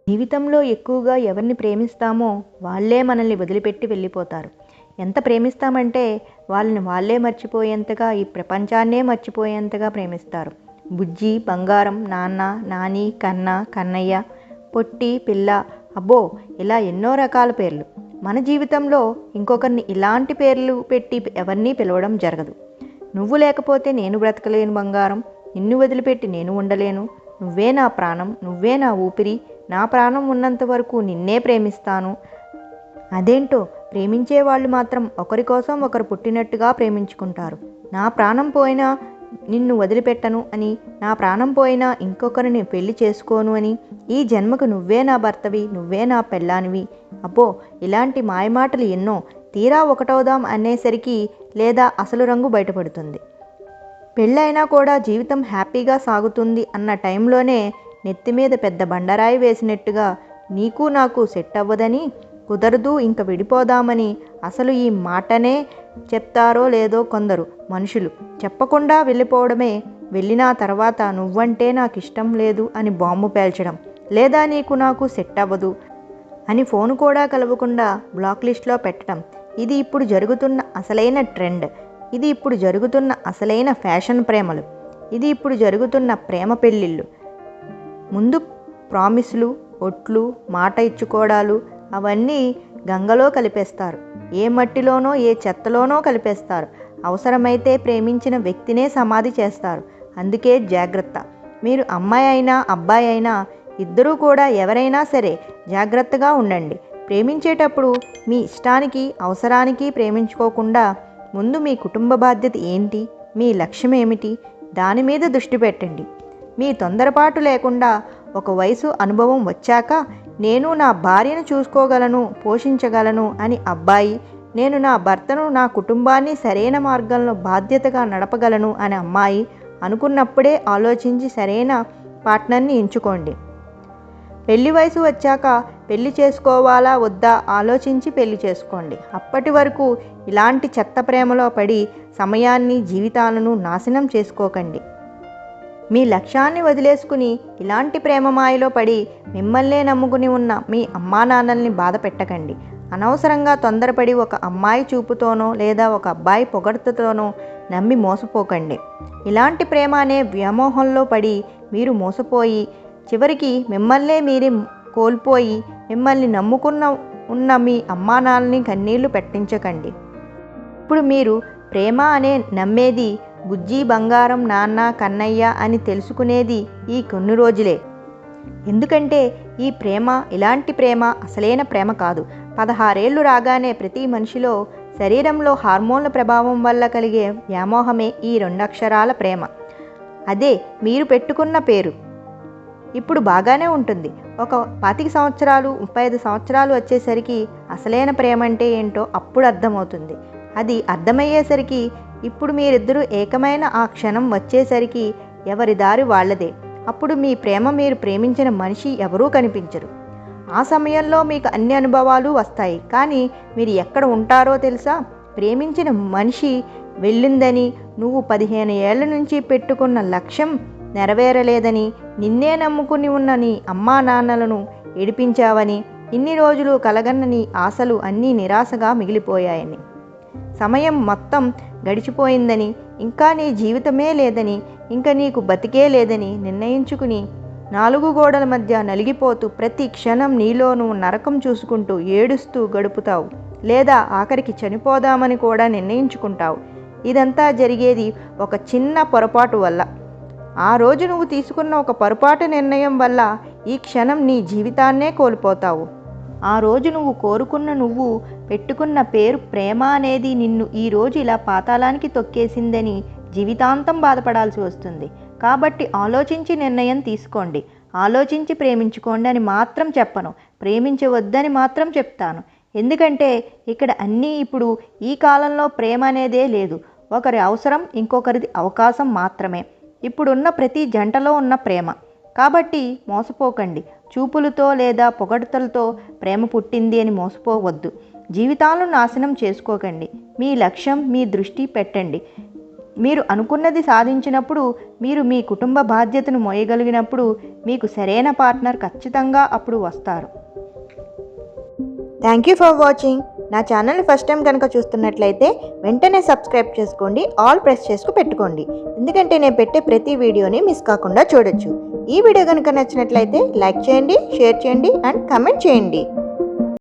జీవితంలో ఎక్కువగా ఎవరిని ప్రేమిస్తామో వాళ్ళే మనల్ని వదిలిపెట్టి వెళ్ళిపోతారు. ఎంత ప్రేమిస్తామంటే వాళ్ళని వాళ్ళే మర్చిపోయేంతగా, ఈ ప్రపంచాన్నే మర్చిపోయేంతగా ప్రేమిస్తారు. బుజ్జి, బంగారం, నాన్న, నాని, కన్న, కన్నయ్య, పొట్టి, పిల్ల, అబ్బో ఇలా ఎన్నో రకాల పేర్లు. మన జీవితంలో ఇంకొకరిని ఇలాంటి పేర్లు పెట్టి ఎవరినీ పిలవడం జరగదు. నువ్వు లేకపోతే నేను బ్రతకలేను బంగారం, నిన్ను వదిలిపెట్టి నేను ఉండలేను, నువ్వే నా ప్రాణం, నువ్వే నా ఊపిరి, నా ప్రాణం ఉన్నంత వరకు నిన్నే ప్రేమిస్తాను. అదేంటో ప్రేమించే వాళ్ళు మాత్రం ఒకరి కోసం ఒకరు పుట్టినట్టుగా ప్రేమించుకుంటారు. నా ప్రాణం పోయినా నిన్ను వదిలిపెట్టను అని, నా ప్రాణం పోయినా ఇంకొకరిని పెళ్లి చేసుకోను అని, ఈ జన్మకు నువ్వే నా భర్తవి, నువ్వే నా పెళ్ళానివి. అబ్బో ఇలాంటి మాయమాటలు ఎన్నో. తీరా ఒకటవుదాం అనేసరికి లేదా అసలు రంగు బయటపడుతుంది. పెళ్ళైనా కూడా జీవితం హ్యాపీగా సాగుతుంది అన్న టైంలోనే నెత్తిమీద పెద్ద బండరాయి వేసినట్టుగా నీకు నాకు సెట్ అవ్వదని, కుదరదు ఇంక విడిపోదామని అసలు ఈ మాటనే చెప్తారో లేదో కొందరు మనుషులు. చెప్పకుండా వెళ్ళిపోవడమే, వెళ్ళిన తర్వాత నువ్వంటే నాకు ఇష్టం లేదు అని బాంబు పేల్చడం, లేదా నీకు నాకు సెట్ అవ్వదు అని ఫోన్ కూడా కలవకుండా బ్లాక్ లిస్ట్లో పెట్టడం. ఇది ఇప్పుడు జరుగుతున్న అసలైన ట్రెండ్. ఇది ఇప్పుడు జరుగుతున్న అసలైన ఫ్యాషన్ ప్రేమలు. ఇది ఇప్పుడు జరుగుతున్న ప్రేమ పెళ్ళిళ్ళు. ముందు ప్రామిస్లు, ఒట్లు, మాట ఇచ్చుకోవడాలు అవన్నీ గంగలో కలిపేస్తారు. ఏ మట్టిలోనో ఏ చెత్తలోనో కలిపేస్తారు. అవసరమైతే ప్రేమించిన వ్యక్తినే సమాధి చేస్తారు. అందుకే జాగ్రత్త. మీరు అమ్మాయి అయినా అబ్బాయి అయినా ఇద్దరూ కూడా ఎవరైనా సరే జాగ్రత్తగా ఉండండి. ప్రేమించేటప్పుడు మీ ఇష్టానికి అవసరానికి ప్రేమించుకోకుండా ముందు మీ కుటుంబ బాధ్యత ఏంటి, మీ లక్ష్యం ఏమిటి, దాని మీద దృష్టి పెట్టండి. మీ తొందరపాటు లేకుండా ఒక వయసు అనుభవం వచ్చాక నేను నా భార్యను చూసుకోగలను, పోషించగలను అని అబ్బాయి, నేను నా భర్తను, నా కుటుంబాన్ని సరైన మార్గంలో బాధ్యతగా నడపగలను అని అమ్మాయి అనుకున్నప్పుడే ఆలోచించి సరైన పార్ట్నర్ని ఎంచుకోండి. పెళ్లి వయసు వచ్చాక పెళ్లి చేసుకోవాలా వద్దా ఆలోచించి పెళ్లి చేసుకోండి. అప్పటి వరకు ఇలాంటి చెత్త ప్రేమలో పడి సమయాన్ని, జీవితాలను నాశనం చేసుకోకండి. మీ లక్ష్యాన్ని వదిలేసుకుని ఇలాంటి ప్రేమ మాయలో పడి మిమ్మల్నే నమ్ముకుని ఉన్న మీ అమ్మా నాన్నల్ని బాధ పెట్టకండి. అనవసరంగా తొందరపడి ఒక అమ్మాయి చూపుతోనో లేదా ఒక అబ్బాయి పొగడ్తతోనో నమ్మి మోసపోకండి. ఇలాంటి ప్రేమ అనే వ్యామోహంలో పడి మీరు మోసపోయి చివరికి మిమ్మల్నే మీరే కోల్పోయి మిమ్మల్ని నమ్ముకున్న ఉన్న మీ అమ్మా నాన్నని కన్నీళ్లు పెట్టించకండి. ఇప్పుడు మీరు ప్రేమ అనే నమ్మేది బుజ్జి, బంగారం, నాన్న, కన్నయ్య అని తెలుసుకునేది ఈ కొన్ని రోజులే. ఎందుకంటే ఈ ప్రేమ, ఇలాంటి ప్రేమ అసలైన ప్రేమ కాదు. 16 ఏళ్ళు రాగానే ప్రతి మనిషిలో శరీరంలో హార్మోన్ల ప్రభావం వల్ల కలిగే వ్యామోహమే ఈ 2 అక్షరాల ప్రేమ. అదే మీరు పెట్టుకున్న పేరు. ఇప్పుడు బాగానే ఉంటుంది. ఒక 25 సంవత్సరాలు, 35 సంవత్సరాలు వచ్చేసరికి అసలైన ప్రేమ అంటే ఏంటో అప్పుడు అర్థమవుతుంది. అది అర్థమయ్యేసరికి ఇప్పుడు మీరిద్దరూ ఏకమైన ఆ క్షణం వచ్చేసరికి ఎవరి దారి వాళ్ళదే. అప్పుడు మీ ప్రేమ, మీరు ప్రేమించిన మనిషి ఎవరూ కనిపించరు. ఆ సమయంలో మీకు అన్ని అనుభవాలు వస్తాయి. కానీ మీరు ఎక్కడ ఉంటారో తెలుసా? ప్రేమించిన మనిషి వెళ్ళిందని, నువ్వు 15 ఏళ్ల నుంచి పెట్టుకున్న లక్ష్యం నెరవేరలేదని, నిన్నే నమ్ముకుని ఉన్న నీ అమ్మా నాన్నలను ఏడిపించావని, ఇన్ని రోజులు కలగన్న నీ ఆశలు అన్నీ నిరాశగా మిగిలిపోయాయని, సమయం మొత్తం గడిచిపోయిందని, ఇంకా నీ జీవితమే లేదని, ఇంకా నీకు బతికే లేదని నిర్ణయించుకుని 4 గోడల మధ్య నలిగిపోతూ ప్రతి క్షణం నీలోనూ నరకం చూసుకుంటూ ఏడుస్తూ గడుపుతావు. లేదా ఆఖరికి చనిపోదామని కూడా నిర్ణయించుకుంటావు. ఇదంతా జరిగేది ఒక చిన్న పొరపాటు వల్ల. ఆ రోజు నువ్వు తీసుకున్న ఒక పొరపాటు నిర్ణయం వల్ల ఈ క్షణం నీ జీవితాన్నే కోల్పోతావు. ఆ రోజు నువ్వు కోరుకున్న, నువ్వు పెట్టుకున్న పేరు ప్రేమ అనేది నిన్ను ఈరోజు ఇలా పాతాళానికి తొక్కేసిందని జీవితాంతం బాధపడాల్సి వస్తుంది. కాబట్టి ఆలోచించి నిర్ణయం తీసుకోండి. ఆలోచించి ప్రేమించుకోండి అని మాత్రం చెప్పను, ప్రేమించవద్దని మాత్రం చెప్తాను. ఎందుకంటే ఇక్కడ అన్నీ ఇప్పుడు ఈ కాలంలో ప్రేమ అనేదే లేదు. ఒకరి అవసరం, ఇంకొకరిది అవకాశం మాత్రమే ఇప్పుడున్న ప్రతి జంటలో ఉన్న ప్రేమ. కాబట్టి మోసపోకండి. చూపులతో లేదా పొగడ్తలతో ప్రేమ పుట్టింది అని మోసపోవద్దు. జీవితాలను నాశనం చేసుకోకండి. మీ లక్ష్యం, మీ దృష్టి పెట్టండి. మీరు అనుకున్నది సాధించినప్పుడు, మీరు మీ కుటుంబ బాధ్యతను మోయగలిగినప్పుడు మీకు సరైన పార్ట్నర్ ఖచ్చితంగా అప్పుడు వస్తారు. Thank you for watching. నా ఛానల్ ఫస్ట్ టైం కనుక చూస్తున్నట్లయితే వెంటనే సబ్స్క్రైబ్ చేసుకోండి, ఆల్ ప్రెస్ చేసుకు పెట్టుకోండి. ఎందుకంటే నేను పెట్టే ప్రతి వీడియోని మిస్ కాకుండా చూడొచ్చు. ఈ వీడియో కనుక నచ్చినట్లయితే లైక్ చేయండి, షేర్ చేయండి అండ్ కమెంట్ చేయండి.